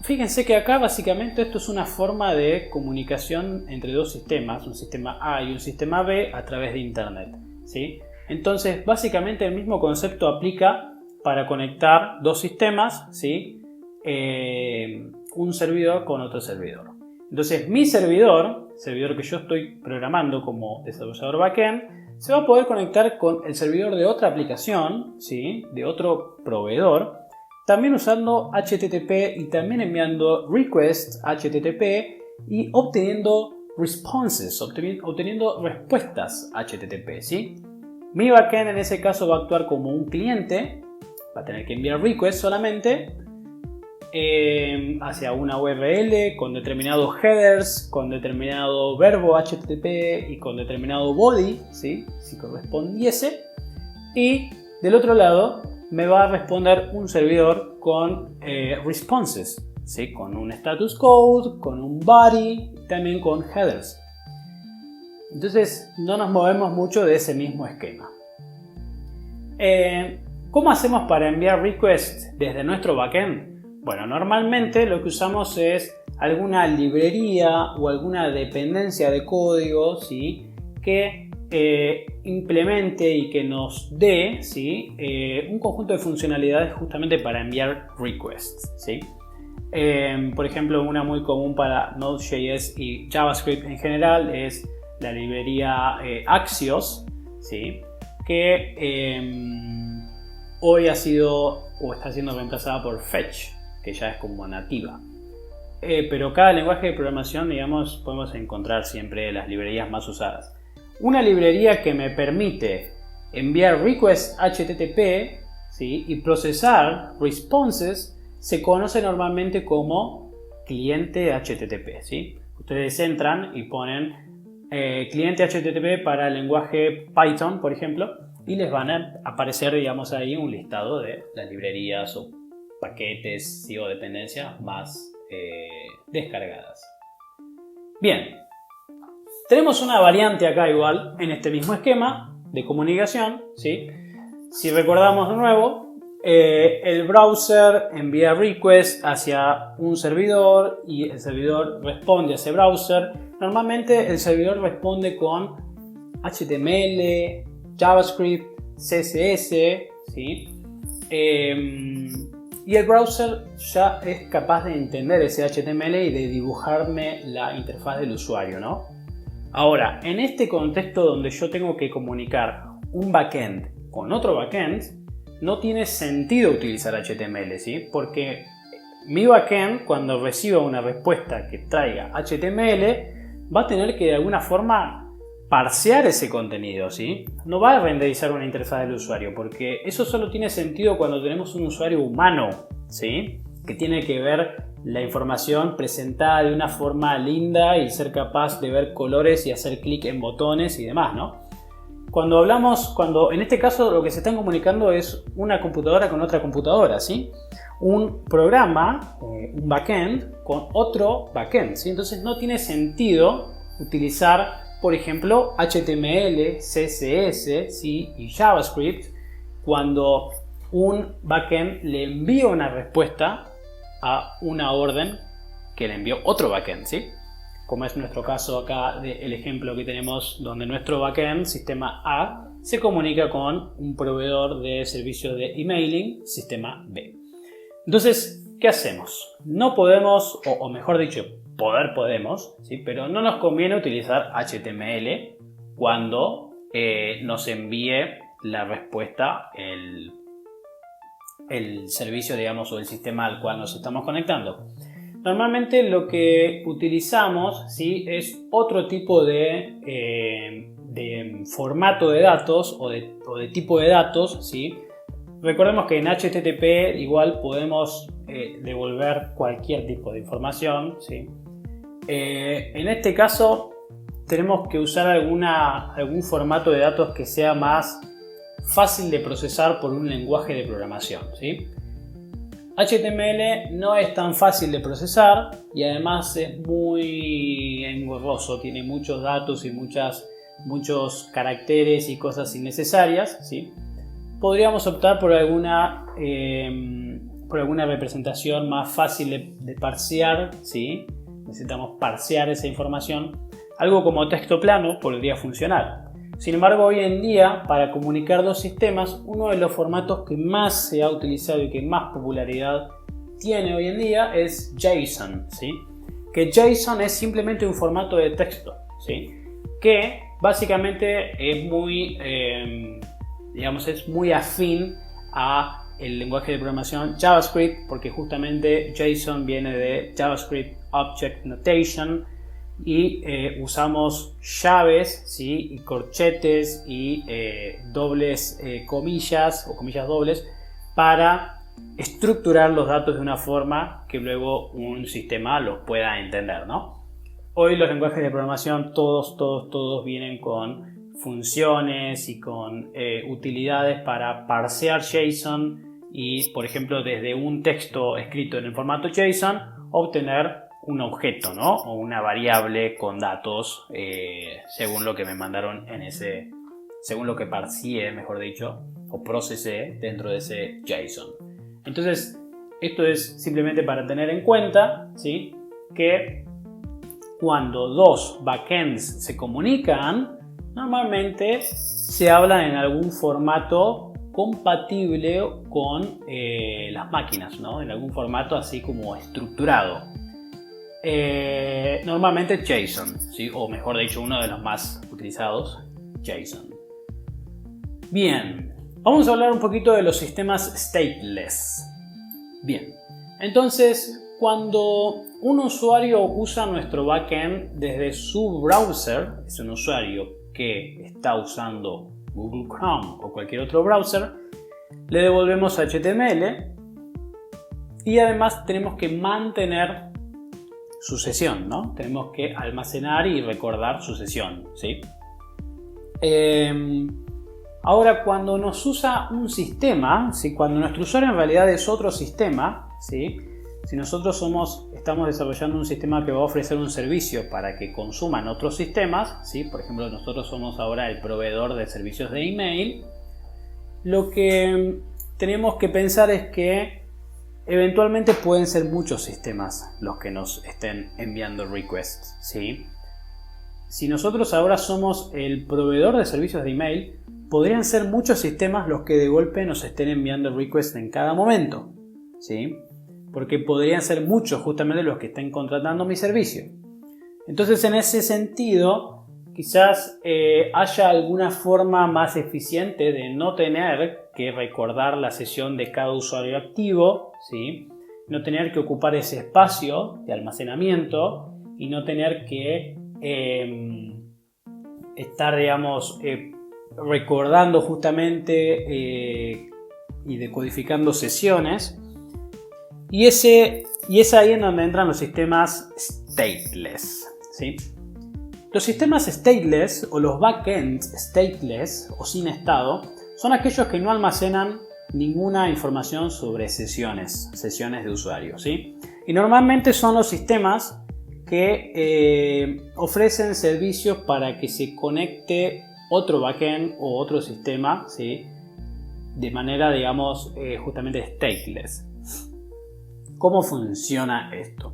fíjense que acá básicamente esto es una forma de comunicación entre dos sistemas, un sistema A y un sistema B a través de internet, ¿sí? Entonces básicamente el mismo concepto aplica para conectar dos sistemas, ¿sí? Un servidor con otro servidor. Entonces mi servidor que yo estoy programando como desarrollador backend, se va a poder conectar con el servidor de otra aplicación, ¿sí? De otro proveedor, también usando HTTP y también enviando requests HTTP y obteniendo responses, obteniendo respuestas HTTP, ¿sí? Mi backend en ese caso va a actuar como un cliente, va a tener que enviar requests solamente hacia una URL con determinados headers, con determinado verbo HTTP y con determinado body, ¿sí? Si correspondiese. Y del otro lado me va a responder un servidor con responses, ¿sí? Con un status code, con un body y también con headers. Entonces no nos movemos mucho de ese mismo esquema. ¿Cómo hacemos para enviar requests desde nuestro backend? Bueno, normalmente lo que usamos es alguna librería o alguna dependencia de código, ¿sí? Que implemente y que nos dé, ¿sí? Un conjunto de funcionalidades justamente para enviar requests, ¿sí? Por ejemplo, una muy común para Node.js y JavaScript en general es la librería Axios, ¿sí? Que hoy ha sido o está siendo reemplazada por Fetch, que ya es como nativa. Pero cada lenguaje de programación, digamos, podemos encontrar siempre las librerías más usadas. Una librería que me permite enviar requests HTTP, ¿sí? Y procesar responses se conoce normalmente como cliente HTTP, ¿sí? Ustedes entran y ponen cliente HTTP para el lenguaje Python, por ejemplo, y les van a aparecer, digamos, ahí un listado de las librerías o paquetes, ¿sí? O dependencias más descargadas. Bien, tenemos una variante acá igual en este mismo esquema de comunicación, ¿sí? Si recordamos de nuevo, el browser envía request hacia un servidor y el servidor responde a ese browser. Normalmente el servidor responde con HTML, JavaScript, CSS, ¿sí? Y el browser ya es capaz de entender ese HTML y de dibujarme la interfaz del usuario, ¿no? Ahora, en este contexto donde yo tengo que comunicar un backend con otro backend, no tiene sentido utilizar HTML, ¿sí? Porque mi backend, cuando reciba una respuesta que traiga HTML, va a tener que de alguna forma parsear ese contenido, ¿sí? No va a renderizar una interfaz del usuario, porque eso solo tiene sentido cuando tenemos un usuario humano, ¿sí? Que tiene que ver la información presentada de una forma linda y ser capaz de ver colores y hacer clic en botones y demás, ¿no? Cuando en este caso lo que se están comunicando es una computadora con otra computadora, ¿sí? Un programa, un backend con otro backend, ¿sí? Entonces no tiene sentido utilizar, por ejemplo, HTML, CSS, ¿sí? Y JavaScript cuando un backend le envía una respuesta a una orden que le envió otro backend, ¿sí? Como es nuestro caso acá del ejemplo que tenemos donde nuestro backend, sistema A, se comunica con un proveedor de servicios de emailing, sistema B. Entonces, ¿qué hacemos? No podemos, o mejor dicho, podemos, ¿sí? Pero no nos conviene utilizar HTML cuando nos envíe la respuesta el servicio, digamos, o el sistema al cual nos estamos conectando. Normalmente lo que utilizamos, ¿sí?, es otro tipo de formato de datos o de tipo de datos, ¿sí? Recordemos que en HTTP igual podemos devolver cualquier tipo de información, ¿sí? En este caso tenemos que usar algún formato de datos que sea más fácil de procesar por un lenguaje de programación, ¿sí? HTML no es tan fácil de procesar y además es muy engorroso, tiene muchos datos y muchos caracteres y cosas innecesarias, ¿sí? Podríamos optar por alguna representación más fácil de parsear, ¿sí? Necesitamos parsear esa información. Algo como texto plano podría funcionar. Sin embargo, hoy en día, para comunicar dos sistemas, uno de los formatos que más se ha utilizado y que más popularidad tiene hoy en día es JSON, ¿sí? Que JSON es simplemente un formato de texto, ¿sí? Que básicamente es muy afín a el lenguaje de programación JavaScript, porque justamente JSON viene de JavaScript Object Notation y usamos llaves, ¿sí?, y corchetes y dobles comillas o comillas dobles para estructurar los datos de una forma que luego un sistema los pueda entender, ¿no? Hoy los lenguajes de programación todos vienen con funciones y con utilidades para parsear JSON y, por ejemplo, desde un texto escrito en el formato JSON obtener un objeto, ¿no?, o una variable con datos según lo que me mandaron según lo que parseé, mejor dicho, o procesé dentro de ese JSON. Entonces, esto es simplemente para tener en cuenta, ¿sí?, que cuando dos backends se comunican, normalmente se hablan en algún formato compatible con las máquinas, ¿no?, en algún formato así como estructurado. Normalmente JSON, ¿sí?, o mejor dicho, uno de los más utilizados, JSON. Bien, vamos a hablar un poquito de los sistemas stateless. Bien, entonces cuando un usuario usa nuestro backend desde su browser, es un usuario que está usando Google Chrome o cualquier otro browser, le devolvemos HTML y además tenemos que mantener su sesión, ¿no? Tenemos que almacenar y recordar su sesión, ¿sí? Ahora, cuando nos usa un sistema, ¿sí?, cuando nuestro usuario en realidad es otro sistema, ¿sí?, si nosotros estamos desarrollando un sistema que va a ofrecer un servicio para que consuman otros sistemas, ¿sí?, por ejemplo, nosotros somos ahora el proveedor de servicios de email, lo que tenemos que pensar es que eventualmente pueden ser muchos sistemas los que nos estén enviando requests, ¿sí? Si nosotros ahora somos el proveedor de servicios de email, podrían ser muchos sistemas los que de golpe nos estén enviando requests en cada momento, ¿sí? Porque podrían ser muchos justamente los que estén contratando mi servicio. Entonces, en ese sentido, quizás haya alguna forma más eficiente de no tener que recordar la sesión de cada usuario activo, ¿sí?, no tener que ocupar ese espacio de almacenamiento y no tener que estar, digamos, recordando justamente y decodificando sesiones. Y es ahí en donde entran los sistemas stateless, ¿sí? Los sistemas stateless o los backends stateless o sin estado son aquellos que no almacenan ninguna información sobre sesiones de usuario, ¿sí? Y normalmente son los sistemas que ofrecen servicios para que se conecte otro backend o otro sistema, ¿sí?, de manera, digamos, justamente stateless. ¿Cómo funciona esto?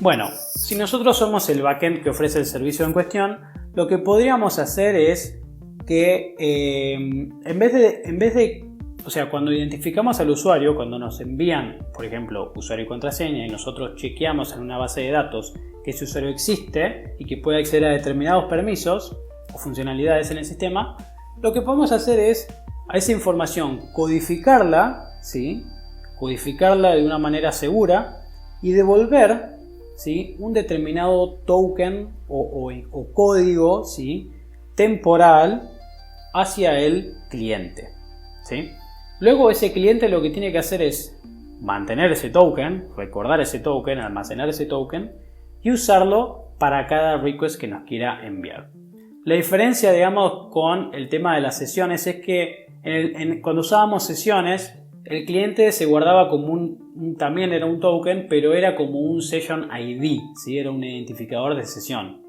Bueno, si nosotros somos el backend que ofrece el servicio en cuestión, lo que podríamos hacer es que en vez de, o sea, cuando identificamos al usuario, cuando nos envían, por ejemplo, usuario y contraseña y nosotros chequeamos en una base de datos que ese usuario existe y que puede acceder a determinados permisos o funcionalidades en el sistema, lo que podemos hacer es a esa información codificarla, ¿sí?, codificarla de una manera segura y devolver, ¿sí?, un determinado token o código, ¿sí?, temporal hacia el cliente, ¿sí? Luego ese cliente lo que tiene que hacer es mantener ese token, recordar ese token, almacenar ese token y usarlo para cada request que nos quiera enviar. La diferencia, digamos, con el tema de las sesiones es que cuando usábamos sesiones, el cliente se guardaba como también era un token, pero era como un Session ID, ¿sí? Era un identificador de sesión.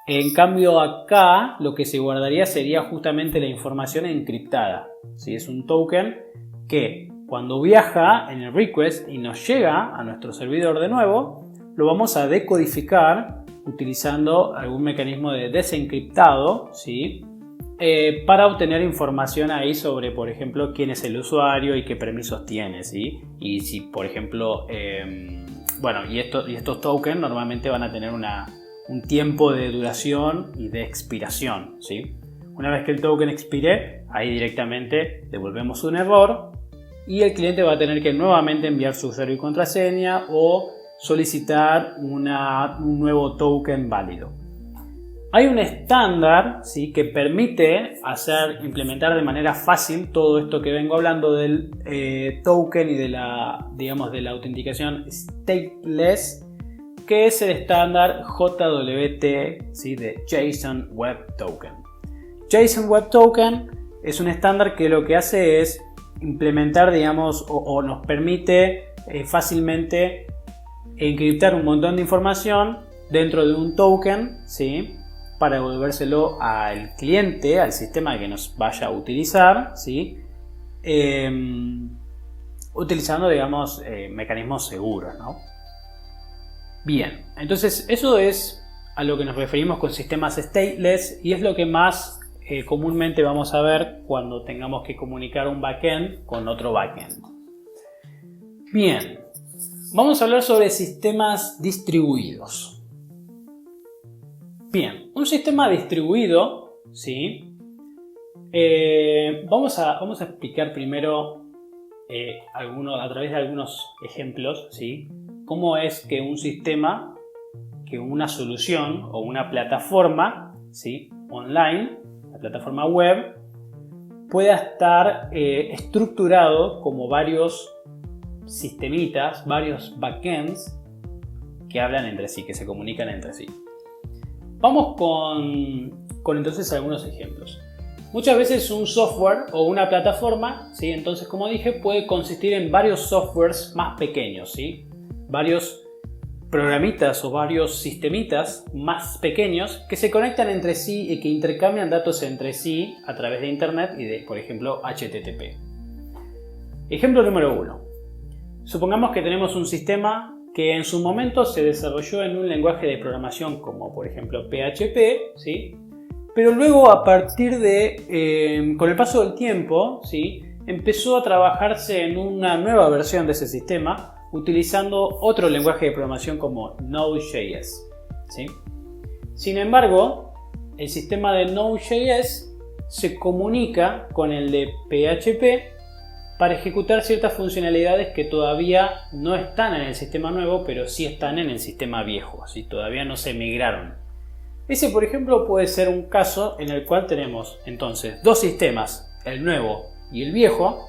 En cambio acá lo que se guardaría sería justamente la información encriptada, ¿sí? Es un token que cuando viaja en el request y nos llega a nuestro servidor de nuevo, lo vamos a decodificar utilizando algún mecanismo de desencriptado, ¿sí?, para obtener información ahí sobre, por ejemplo, quién es el usuario y qué permisos tiene, ¿sí? Y si, por ejemplo, y estos tokens normalmente van a tener un tiempo de duración y de expiración, ¿sí? Una vez que el token expire, ahí directamente devolvemos un error y el cliente va a tener que nuevamente enviar su usuario y contraseña o solicitar un nuevo token válido. Hay un estándar, ¿sí?, que permite implementar de manera fácil todo esto que vengo hablando del token y de la autenticación stateless, que es el estándar JWT, ¿sí?, de JSON Web Token. JSON Web Token es un estándar que lo que hace es implementar, digamos, o nos permite fácilmente encriptar un montón de información dentro de un token, ¿sí?, para devolvérselo al cliente, al sistema que nos vaya a utilizar, ¿sí?, utilizando, digamos, mecanismos seguros, ¿no? Bien, entonces eso es a lo que nos referimos con sistemas stateless y es lo que más comúnmente vamos a ver cuando tengamos que comunicar un backend con otro backend. Bien, vamos a hablar sobre sistemas distribuidos. Bien, un sistema distribuido, ¿sí? Vamos a explicar primero a través de algunos ejemplos, ¿sí?, cómo es que un sistema, que una solución o una plataforma, ¿sí?, online, la plataforma web, pueda estar estructurado como varios sistemitas, varios backends que hablan entre sí, que se comunican entre sí. Vamos con entonces algunos ejemplos. Muchas veces un software o una plataforma, ¿sí?, entonces, como dije, puede consistir en varios softwares más pequeños, ¿sí?, varios programitas o varios sistemitas más pequeños que se conectan entre sí y que intercambian datos entre sí a través de Internet y de, por ejemplo, HTTP. Ejemplo número 1. Supongamos que tenemos un sistema que en su momento se desarrolló en un lenguaje de programación como, por ejemplo, PHP, ¿sí?, pero luego a partir de, con el paso del tiempo, ¿sí?, empezó a trabajarse en una nueva versión de ese sistema utilizando otro lenguaje de programación como Node.js, ¿sí? Sin embargo, el sistema de Node.js se comunica con el de PHP para ejecutar ciertas funcionalidades que todavía no están en el sistema nuevo, pero sí están en el sistema viejo, ¿sí?, todavía no se migraron. Ese, por ejemplo, puede ser un caso en el cual tenemos entonces dos sistemas, el nuevo y el viejo,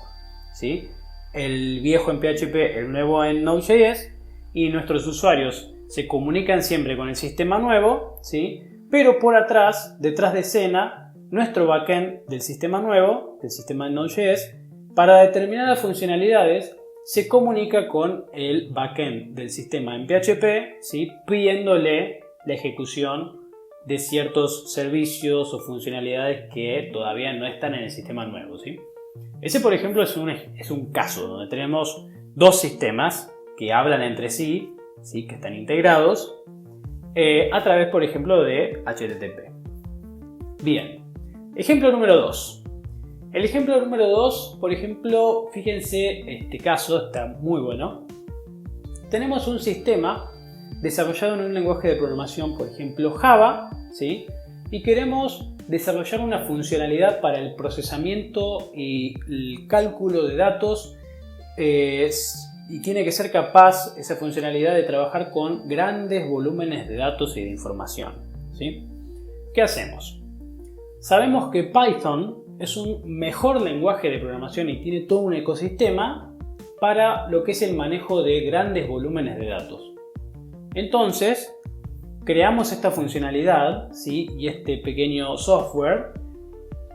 ¿sí?, el viejo en PHP, el nuevo en Node.js, y nuestros usuarios se comunican siempre con el sistema nuevo, ¿sí?, pero por atrás, detrás de escena, nuestro backend del sistema nuevo, del sistema de Node.js, para determinadas funcionalidades se comunica con el backend del sistema en PHP, ¿sí?, pidiéndole la ejecución de ciertos servicios o funcionalidades que todavía no están en el sistema nuevo, ¿sí? Ese, por ejemplo, es un caso donde tenemos dos sistemas que hablan entre sí, ¿sí?, que están integrados a través, por ejemplo, de HTTP. Bien, ejemplo número 2. El ejemplo número 2, por ejemplo, fíjense, este caso está muy bueno. Tenemos un sistema desarrollado en un lenguaje de programación, por ejemplo Java, ¿sí?, y queremos desarrollar una funcionalidad para el procesamiento y el cálculo de datos y tiene que ser capaz esa funcionalidad de trabajar con grandes volúmenes de datos y de información, ¿sí? ¿Qué hacemos? Sabemos que Python es un mejor lenguaje de programación y tiene todo un ecosistema para lo que es el manejo de grandes volúmenes de datos. Entonces, creamos esta funcionalidad, ¿sí? Y este pequeño software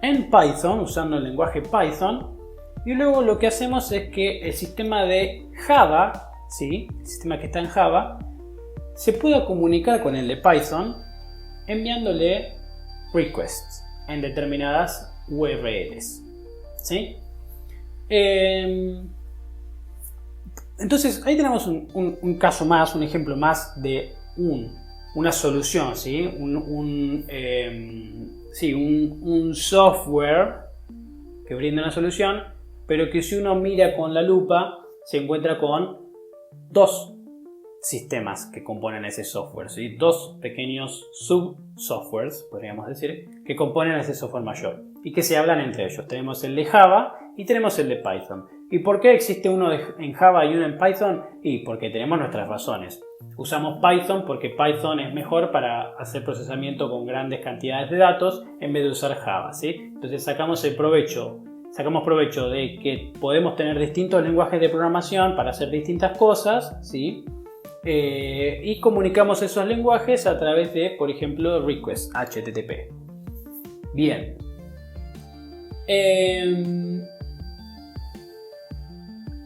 en Python, usando el lenguaje Python, y luego lo que hacemos es que el sistema de Java, ¿sí? El sistema que está en Java, se pueda comunicar con el de Python enviándole requests en determinadas URLs, ¿sí? Entonces ahí tenemos un caso más, un ejemplo más de una solución, ¿sí? Un software que brinda una solución, pero que si uno mira con la lupa se encuentra con dos sistemas que componen ese software, ¿sí? Dos pequeños subsoftwares, podríamos decir, que componen ese software mayor y que se hablan entre ellos. Tenemos el de Java y tenemos el de Python. ¿Y por qué existe uno en Java y uno en Python? Y porque tenemos nuestras razones. Usamos Python porque Python es mejor para hacer procesamiento con grandes cantidades de datos en vez de usar Java, ¿sí? Entonces sacamos provecho de que podemos tener distintos lenguajes de programación para hacer distintas cosas, ¿sí? Y comunicamos esos lenguajes a través de, por ejemplo, request HTTP. Bien.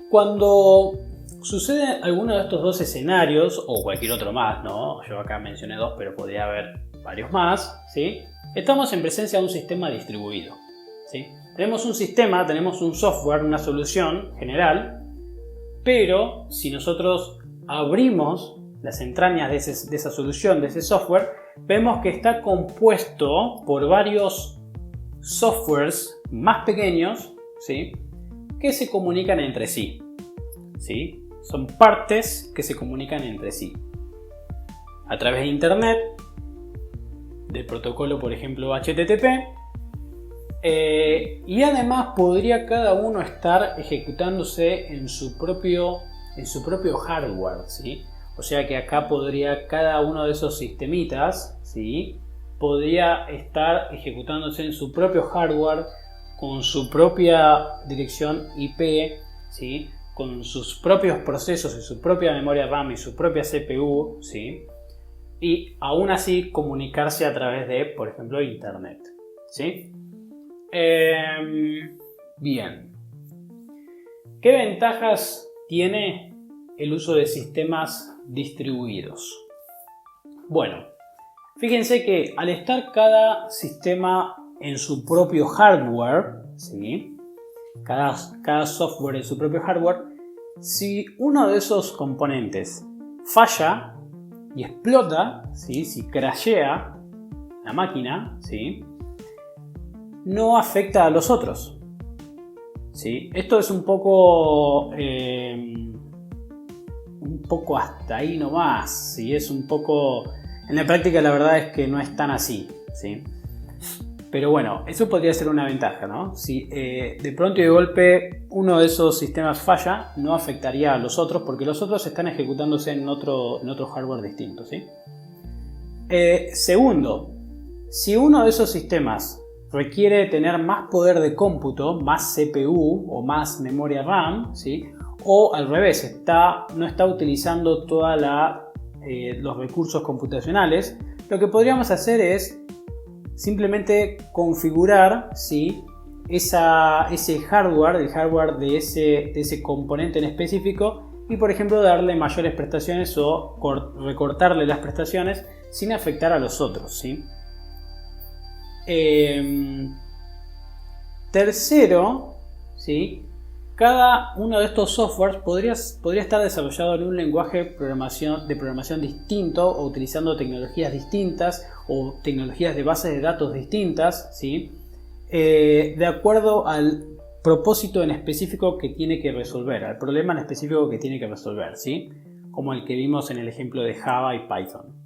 Cuando sucede alguno de estos dos escenarios, o cualquier otro más, ¿no? Yo acá mencioné dos, pero podría haber varios más, ¿sí? Estamos en presencia de un sistema distribuido, ¿sí? Tenemos un sistema, tenemos un software, una solución general, pero si nosotros abrimos las entrañas de esa solución, de ese software, vemos que está compuesto por varios softwares más pequeños, ¿sí? Que se comunican entre sí, ¿sí? Son partes que se comunican entre sí a través de internet, del protocolo, por ejemplo, HTTP, y además podría cada uno estar ejecutándose en su propio hardware, ¿sí? O sea que acá podría cada uno de esos sistemitas, ¿sí? Podría estar ejecutándose en su propio hardware, con su propia dirección IP, ¿sí? Con sus propios procesos y su propia memoria RAM y su propia CPU, ¿sí? Y aún así comunicarse a través de, por ejemplo, internet, ¿sí? Bien. ¿Qué ventajas tiene el uso de sistemas distribuidos? Bueno, fíjense que al estar cada sistema en su propio hardware, ¿sí? Cada software en su propio hardware, si uno de esos componentes falla y explota, ¿sí? Si crashea la máquina, ¿sí? No afecta a los otros, ¿sí? Esto es un poco hasta ahí nomás, ¿sí? Es un poco... En la práctica la verdad es que no es tan así, ¿sí? Pero bueno, eso podría ser una ventaja, ¿no? Si de pronto y de golpe uno de esos sistemas falla, no afectaría a los otros porque los otros están ejecutándose en otro hardware distinto, ¿sí? Segundo, si uno de esos sistemas requiere tener más poder de cómputo, más CPU o más memoria RAM, ¿sí? O al revés, no está utilizando todos los recursos computacionales, lo que podríamos hacer es simplemente configurar, ¿sí? ese hardware, el hardware de ese componente en específico y, por ejemplo, darle mayores prestaciones o recortarle las prestaciones sin afectar a los otros, ¿sí? Tercero, ¿sí? Cada uno de estos softwares podría estar desarrollado en un lenguaje de programación distinto o utilizando tecnologías distintas o tecnologías de bases de datos distintas, ¿sí? De acuerdo al propósito en específico que tiene que resolver, al problema en específico que tiene que resolver, ¿sí? Como el que vimos en el ejemplo de Java y Python.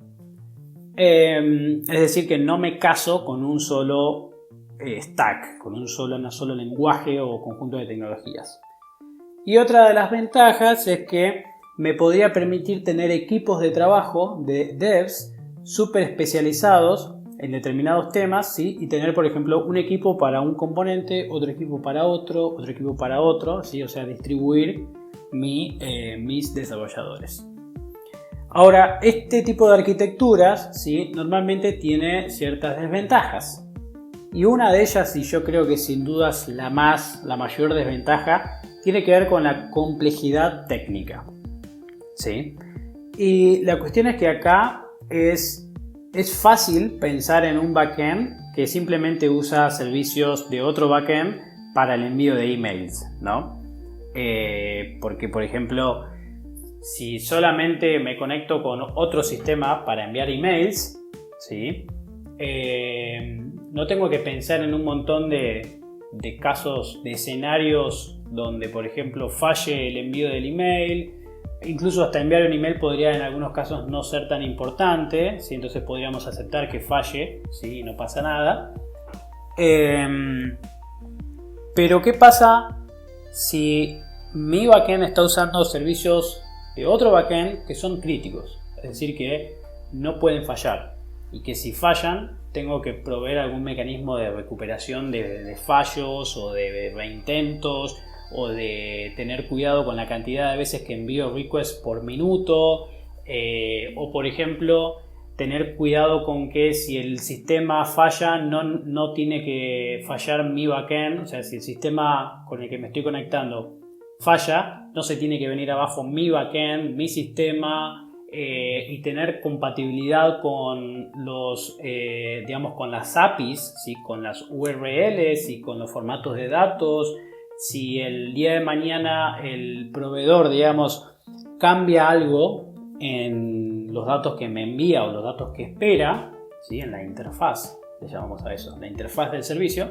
Es decir, que no me caso con un solo stack, con un solo lenguaje o conjunto de tecnologías. Y otra de las ventajas es que me podría permitir tener equipos de trabajo de devs súper especializados en determinados temas, ¿sí? Y tener, por ejemplo, un equipo para un componente, otro equipo para otro, otro equipo para otro, ¿sí? O sea, distribuir mis desarrolladores. Ahora, este tipo de arquitecturas, ¿sí? Normalmente tiene ciertas desventajas. Y una de ellas, y yo creo que sin dudas la mayor desventaja, tiene que ver con la complejidad técnica, ¿sí? Y la cuestión es que acá es fácil pensar en un backend que simplemente usa servicios de otro backend para el envío de emails, ¿no? Porque, por ejemplo, si solamente me conecto con otro sistema para enviar emails, ¿sí? No tengo que pensar en un montón de casos, de escenarios donde, por ejemplo, falle el envío del email. Incluso hasta enviar un email podría en algunos casos no ser tan importante, ¿sí? Entonces podríamos aceptar que falle, ¿sí? Y no pasa nada. Pero ¿qué pasa si mi backend está usando servicios de otro backend que son críticos? Es decir, que no pueden fallar y que si fallan tengo que proveer algún mecanismo de recuperación de fallos o de reintentos, o de tener cuidado con la cantidad de veces que envío requests por minuto, o por ejemplo tener cuidado con que si el sistema falla no tiene que fallar mi backend, o sea, si el sistema con el que me estoy conectando falla, no se tiene que venir abajo mi backend, mi sistema, y tener compatibilidad con con las APIs, ¿sí? Con las URLs y con los formatos de datos. Si el día de mañana el proveedor, cambia algo en los datos que me envía o los datos que espera, ¿sí? En la interfaz, le llamamos a eso, la interfaz del servicio,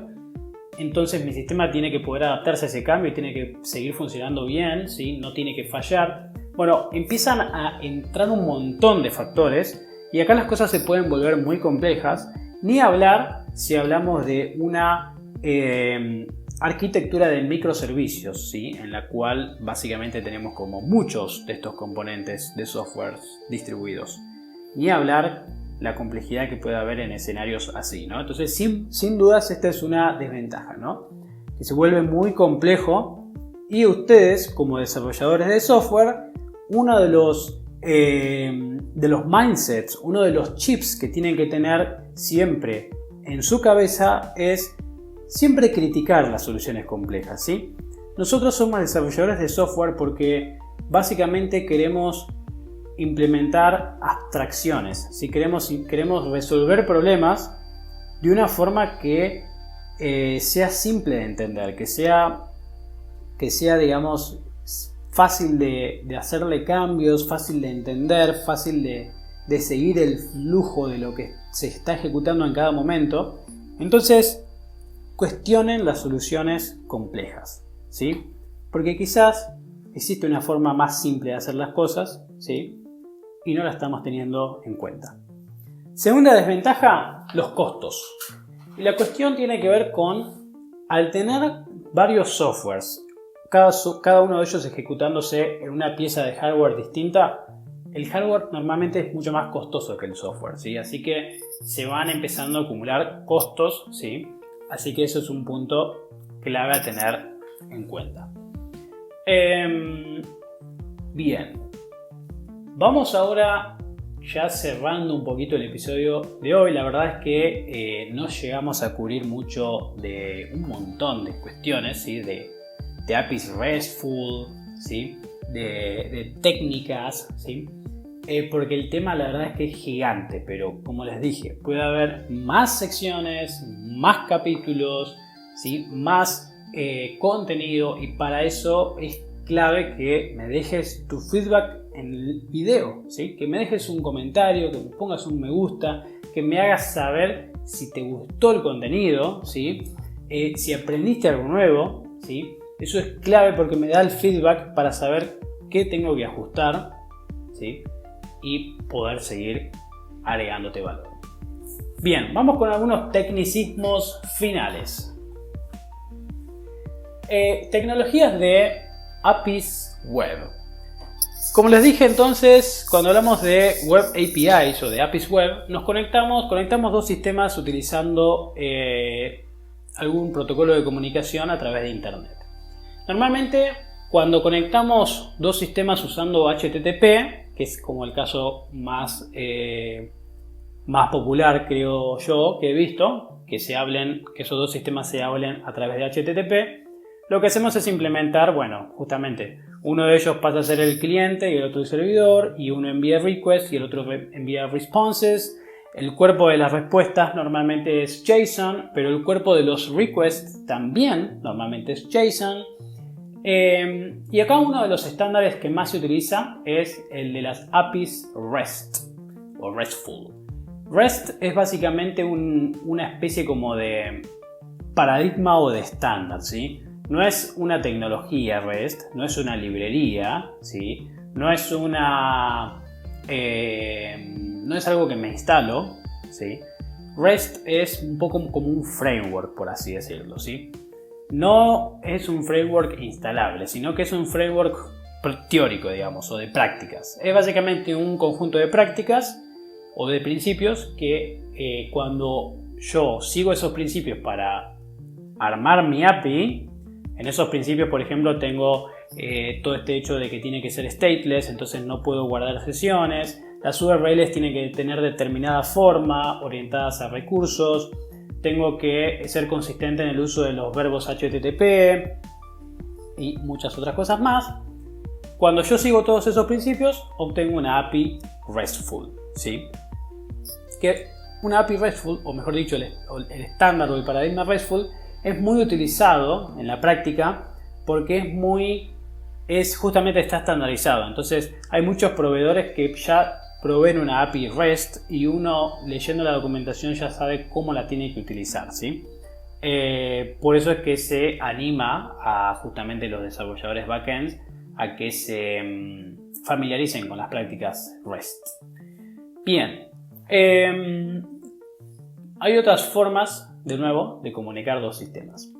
entonces mi sistema tiene que poder adaptarse a ese cambio y tiene que seguir funcionando bien, ¿sí? No tiene que fallar. Bueno, empiezan a entrar un montón de factores y acá las cosas se pueden volver muy complejas, ni hablar si hablamos de una arquitectura de microservicios, ¿sí? En la cual básicamente tenemos como muchos de estos componentes de software distribuidos. Ni hablar la complejidad que puede haber en escenarios así, ¿no? Entonces, sin dudas, esta es una desventaja, ¿no? Que se vuelve muy complejo y ustedes, como desarrolladores de software, uno de los mindsets, uno de los chips que tienen que tener siempre en su cabeza es siempre criticar las soluciones complejas, ¿sí? Nosotros somos desarrolladores de software porque básicamente queremos implementar abstracciones, ¿sí? Queremos resolver problemas de una forma que sea simple de entender, que sea digamos, fácil de hacerle cambios, fácil de entender, fácil de seguir el flujo de lo que se está ejecutando en cada momento. Entonces, cuestionen las soluciones complejas, ¿sí? Porque quizás existe una forma más simple de hacer las cosas, ¿sí? Y no la estamos teniendo en cuenta. Segunda desventaja, los costos. Y la cuestión tiene que ver con, al tener varios softwares, cada uno de ellos ejecutándose en una pieza de hardware distinta, el hardware normalmente es mucho más costoso que el software, ¿sí? Así que se van empezando a acumular costos, ¿sí? Así que eso es un punto clave a tener en cuenta. Bien, vamos ahora ya cerrando un poquito el episodio de hoy. La verdad es que no llegamos a cubrir mucho de un montón de cuestiones, ¿sí? de APIs RESTful, ¿sí? de técnicas, ¿sí? Porque el tema la verdad es que es gigante, pero como les dije, puede haber más secciones, más capítulos, ¿sí? Más contenido, y para eso es clave que me dejes tu feedback en el video, ¿sí? Que me dejes un comentario, que me pongas un me gusta, que me hagas saber si te gustó el contenido, ¿sí? Si aprendiste algo nuevo, ¿sí? Eso es clave porque me da el feedback para saber qué tengo que ajustar, ¿sí? Y poder seguir agregándote valor. Bien, vamos con algunos tecnicismos finales. Tecnologías de APIs web. Como les dije entonces, cuando hablamos de Web APIs o de APIs web, conectamos dos sistemas utilizando algún protocolo de comunicación a través de Internet. Normalmente, cuando conectamos dos sistemas usando HTTP, que es como el caso más popular, creo yo, que he visto, que esos dos sistemas se hablen a través de HTTP, lo que hacemos es implementar, justamente, uno de ellos pasa a ser el cliente y el otro el servidor, y uno envía requests y el otro envía responses. El cuerpo de las respuestas normalmente es JSON, pero el cuerpo de los requests también normalmente es JSON. Y acá uno de los estándares que más se utiliza es el de las APIs REST o RESTful. REST es básicamente una especie como de paradigma o de estándar, ¿sí? No es una tecnología REST, no es una librería, ¿sí? No es no es algo que me instalo, ¿sí? REST es un poco como un framework, por así decirlo, ¿sí? No es un framework instalable, sino que es un framework teórico, digamos, o de prácticas. Es básicamente un conjunto de prácticas o de principios que cuando yo sigo esos principios para armar mi API, en esos principios, por ejemplo, tengo todo este hecho de que tiene que ser stateless, entonces no puedo guardar sesiones. Las URLs tienen que tener determinada forma, orientadas a recursos. Tengo que ser consistente en el uso de los verbos HTTP y muchas otras cosas más. Cuando yo sigo todos esos principios, obtengo una API RESTful, ¿sí? Que una API RESTful, o mejor dicho, el estándar o el paradigma RESTful, es muy utilizado en la práctica porque justamente está estandarizado. Entonces hay muchos proveedores que ya proveen una API REST y uno leyendo la documentación ya sabe cómo la tiene que utilizar, ¿sí? Por eso es que se anima a justamente los desarrolladores backends a que se familiaricen con las prácticas REST. Bien, hay otras formas, de nuevo, de comunicar dos sistemas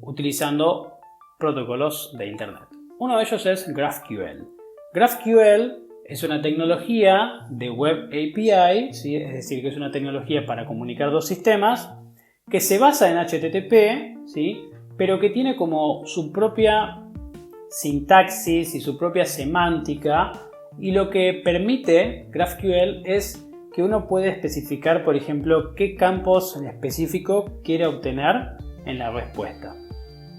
utilizando protocolos de Internet. Uno de ellos es GraphQL. GraphQL es una tecnología de Web API, ¿sí? Es decir, que es una tecnología para comunicar dos sistemas que se basa en HTTP, ¿sí? Pero que tiene como su propia sintaxis y su propia semántica, y lo que permite GraphQL es que uno puede especificar, por ejemplo, qué campos en específico quiere obtener en la respuesta.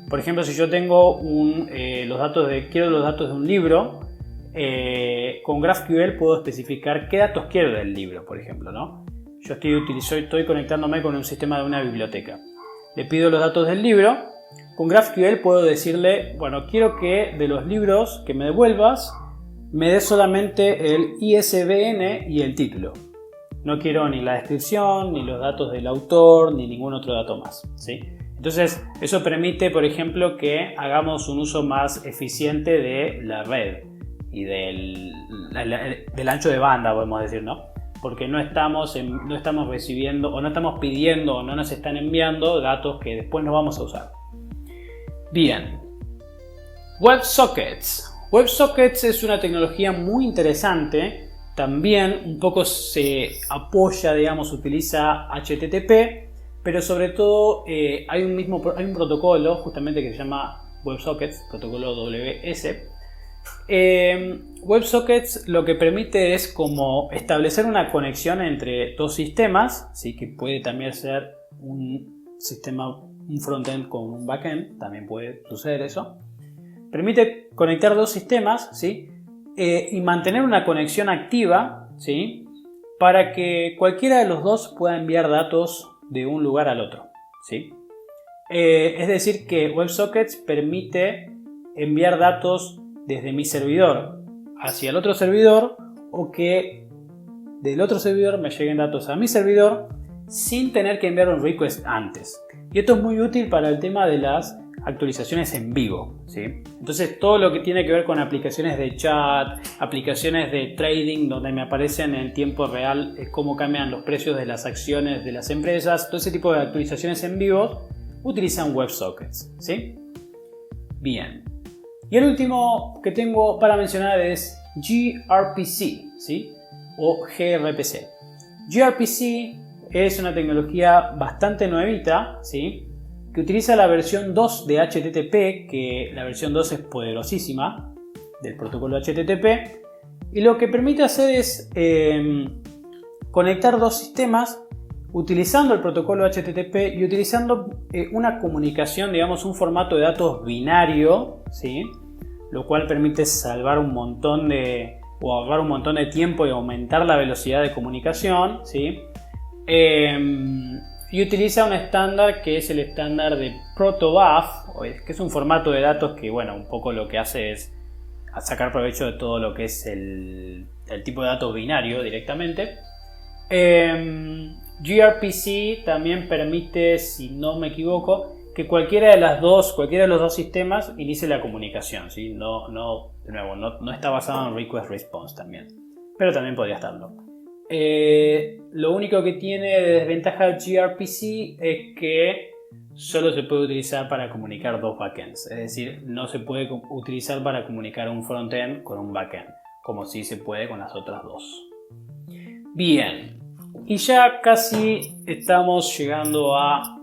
Por ejemplo, si yo tengo quiero los datos de un libro, con GraphQL puedo especificar qué datos quiero del libro, por ejemplo, ¿no? Yo estoy conectándome con un sistema de una biblioteca. Le pido los datos del libro. Con GraphQL puedo decirle, quiero que de los libros que me devuelvas, me des solamente el ISBN y el título. No quiero ni la descripción, ni los datos del autor, ni ningún otro dato más, ¿sí? Entonces, eso permite, por ejemplo, que hagamos un uso más eficiente de la red y del ancho de banda, podemos decir, ¿no? Porque no estamos recibiendo, o no estamos pidiendo, o no nos están enviando datos que después no vamos a usar. Bien. WebSockets. WebSockets es una tecnología muy interesante. También un poco se apoya, utiliza HTTP, pero sobre todo hay un protocolo justamente que se llama WebSockets, protocolo WS. WebSockets lo que permite es como establecer una conexión entre dos sistemas, ¿sí? Que puede también ser un frontend con un backend, también puede suceder eso. Permite conectar dos sistemas, ¿sí? Y mantener una conexión activa, ¿sí? Para que cualquiera de los dos pueda enviar datos de un lugar al otro, ¿sí? Es decir, que WebSockets permite enviar datos desde mi servidor hacia el otro servidor, o que del otro servidor me lleguen datos a mi servidor sin tener que enviar un request antes. Y esto es muy útil para el tema de las actualizaciones en vivo, ¿sí? Entonces todo lo que tiene que ver con aplicaciones de chat, aplicaciones de trading donde me aparecen en tiempo real cómo cambian los precios de las acciones de las empresas, todo ese tipo de actualizaciones en vivo utilizan WebSockets, ¿sí? Bien. Y el último que tengo para mencionar es gRPC, ¿sí? O gRPC. gRPC es una tecnología bastante nuevita, ¿sí? Que utiliza la versión 2 de HTTP, que la versión 2 es poderosísima del protocolo HTTP, y lo que permite hacer es conectar dos sistemas utilizando el protocolo HTTP y utilizando una comunicación, digamos, un formato de datos binario, ¿sí? Lo cual permite ahorrar un montón de tiempo y aumentar la velocidad de comunicación, ¿sí? Y utiliza un estándar que es el estándar de protobuf, que es un formato de datos que, bueno, un poco lo que hace es sacar provecho de todo lo que es el tipo de datos binario directamente. gRPC también permite, si no me equivoco, que cualquiera de los dos sistemas inicie la comunicación, ¿sí? No está basado en request response también, pero también podría estarlo. Lo único que tiene de desventaja el gRPC es que solo se puede utilizar para comunicar dos backends, es decir, no se puede utilizar para comunicar un frontend con un backend, como sí se puede con las otras dos. Bien, y ya casi estamos llegando a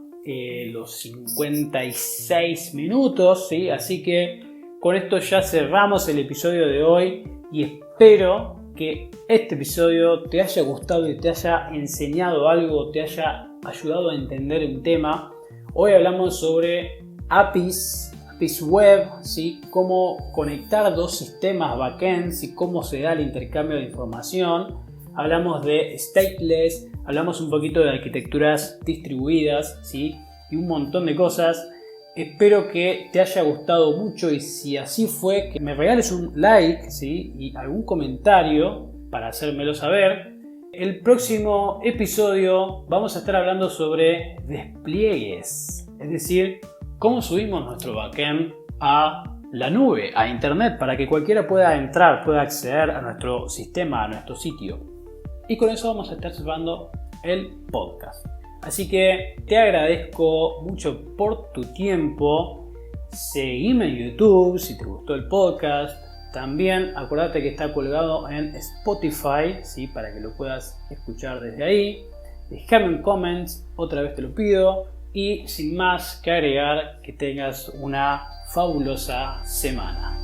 los 56 minutos, ¿sí? Así que con esto ya cerramos el episodio de hoy y espero que este episodio te haya gustado y te haya enseñado algo, te haya ayudado a entender un tema. Hoy hablamos sobre APIs web, ¿sí? Cómo conectar dos sistemas backends y cómo se da el intercambio de información. Hablamos de stateless, hablamos un poquito de arquitecturas distribuidas, ¿sí? Y un montón de cosas. Espero que te haya gustado mucho y si así fue, que me regales un like, ¿sí? Y algún comentario para hacérmelo saber. El próximo episodio vamos a estar hablando sobre despliegues, es decir, cómo subimos nuestro backend a la nube, a internet, para que cualquiera pueda entrar, pueda acceder a nuestro sistema, a nuestro sitio. Y con eso vamos a estar cerrando el podcast. Así que te agradezco mucho por tu tiempo. Seguime en YouTube si te gustó el podcast. También acordate que está colgado en Spotify, ¿sí? Para que lo puedas escuchar desde ahí. Déjame un comment, otra vez te lo pido. Y sin más que agregar, que tengas una fabulosa semana.